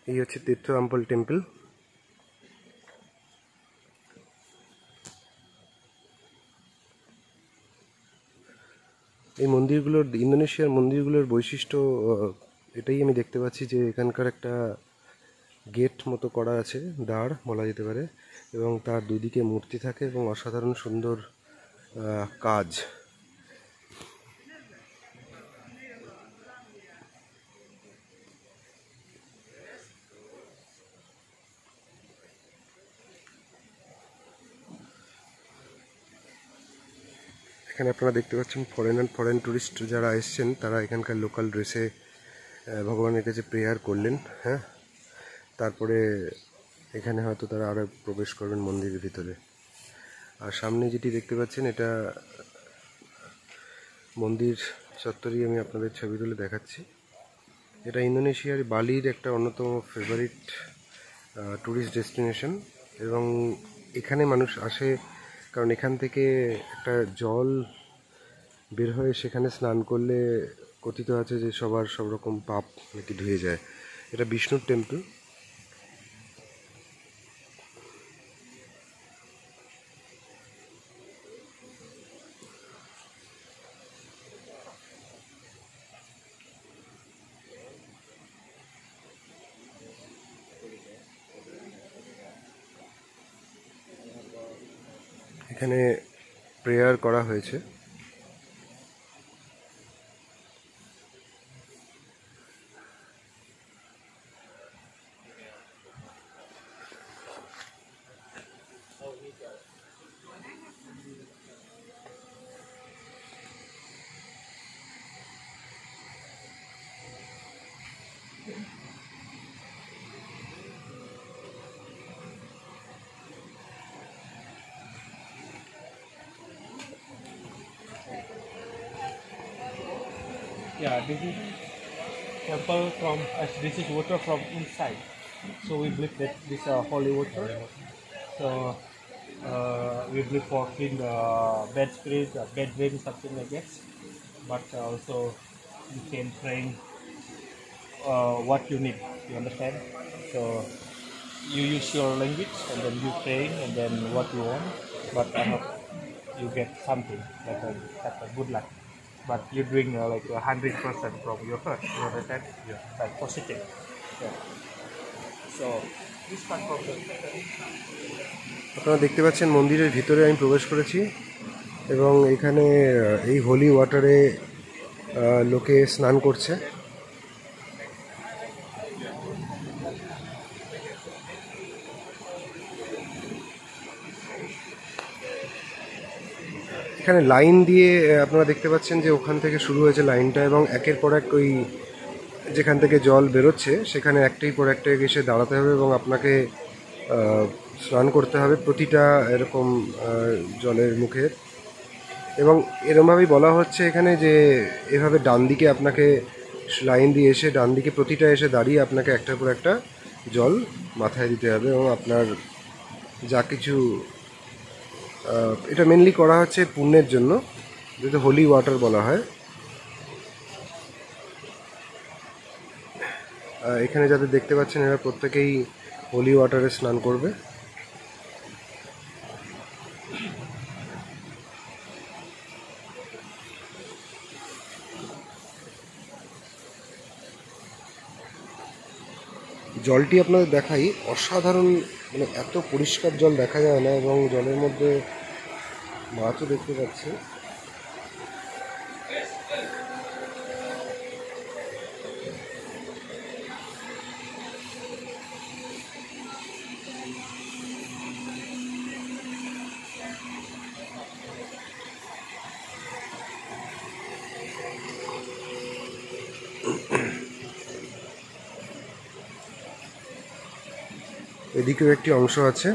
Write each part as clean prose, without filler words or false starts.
এই হচ্ছে তীর্থরামপল টেম্পল। এই মন্দিরগুলোর, ইন্দোনেশিয়ার মন্দিরগুলোর বৈশিষ্ট্য এটাই আমি দেখতে পাচ্ছি যে এখানকার একটা গেট মতো করা আছে, দ্বার বলা যেতে পারে, এবং তার দুদিকে মূর্তি থাকে এবং অসাধারণ সুন্দর কাজ। এখানে আপনারা দেখতে পাচ্ছেন ফরেন টুরিস্ট যারা এসছেন তারা এখানকার লোকাল ড্রেসে ভগবানের কাছে প্রেয়ার করলেন। হ্যাঁ, তারপরে এখানে হয়তো তারা আরও প্রবেশ করবেন মন্দিরের ভিতরে। আর সামনে যেটি দেখতে পাচ্ছেন এটা মন্দির চত্বরই আমি আপনাদের ছবি তুলে দেখাচ্ছি। এটা ইন্দোনেশিয়ার বালির একটা অন্যতম ফেভারিট ট্যুরিস্ট ডেস্টিনেশন, এবং এখানে মানুষ আসে কারণ এখান থেকে একটা জল বের হয়ে সেখানে স্নান করলে কথিত আছে যে সবার সব রকম পাপ নাকি ধুয়ে যায়। এটা বিষ্ণুর টেম্পল। এখানে প্রেয়ার করা হয়েছে। Yeah, this is temple from this is water from inside, so we believe that this holy water. So we believe for clean the bad spirit, bad dream, something like that. But also you can train what you need. You understand? So you use your language and then you train and then what you want. But I hope you get something like a good luck. But you're doing like 100% from your heart. You understand? Yeah, like positive. Yeah. So this start from the. আপনারা দেখতে পাচ্ছেন মন্দিরের ভিতরে আমি প্রবেশ করেছি, এবং এখানে এই হোলি ওয়াটারে লোকে স্নান করছে। এখানে লাইন দিয়ে আপনারা দেখতে পাচ্ছেন যে ওখান থেকে শুরু হয়েছে লাইনটা, এবং একের পর এক ওই যেখান থেকে জল বেরোচ্ছে সেখানে একটাই পর একটা এসে দাঁড়াতে হবে এবং আপনাকে স্নান করতে হবে প্রতিটা এরকম জলের মুখে। এবং এরমভাবেই বলা হচ্ছে এখানে যে এভাবে ডান দিকে আপনাকে লাইন দিয়ে এসে ডান দিকে প্রতিটা এসে দাঁড়িয়ে আপনাকে একটার পর একটা জল মাথায় দিতে হবে, এবং আপনার যা কিছু এটা মেনলি করা হচ্ছে পুণ্যের জন্য, যেটা হোলি ওয়াটার বলা হয়। এখানে যাদের দেখতে পাচ্ছেন এরা প্রত্যেকেই হোলি ওয়াটারে স্নান করবে। জলটি আপনাদের দেখাই, অসাধারণ, মানে এত পরিষ্কার জল দেখা যায় না, এবং জলের মধ্যে মাছও দেখতে পাচ্ছি। এদিকেও একটি অংশ আছে।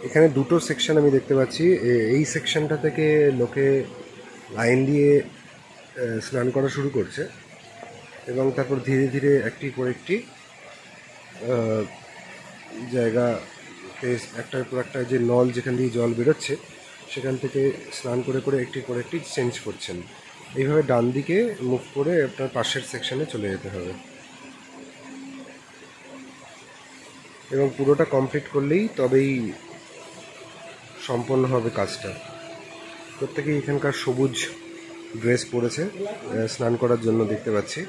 এখানে দুটো সেকশন আমি দেখতে পাচ্ছি। এই সেকশনটা থেকে লোকে লাইন দিয়ে স্নান করা শুরু করছে এবং তারপর ধীরে ধীরে একটি পর একটি জায়গাতে একটার পর একটা যে নল যেখান দিয়ে জল বেরোচ্ছে সেখান থেকে স্নান করে করে একটির পর একটি চেঞ্জ করছেন। এইভাবে ডান দিকে মুভ করে আপনার পাশের সেকশনে চলে যেতে হবে এবং পুরোটা কমপ্লিট করলেই তবেই সম্পন্ন হবে কাজটা। প্রত্যেকেই এখানকার সবুজ ড্রেস পরেছে স্নান করার জন্য দেখতে পাচ্ছি।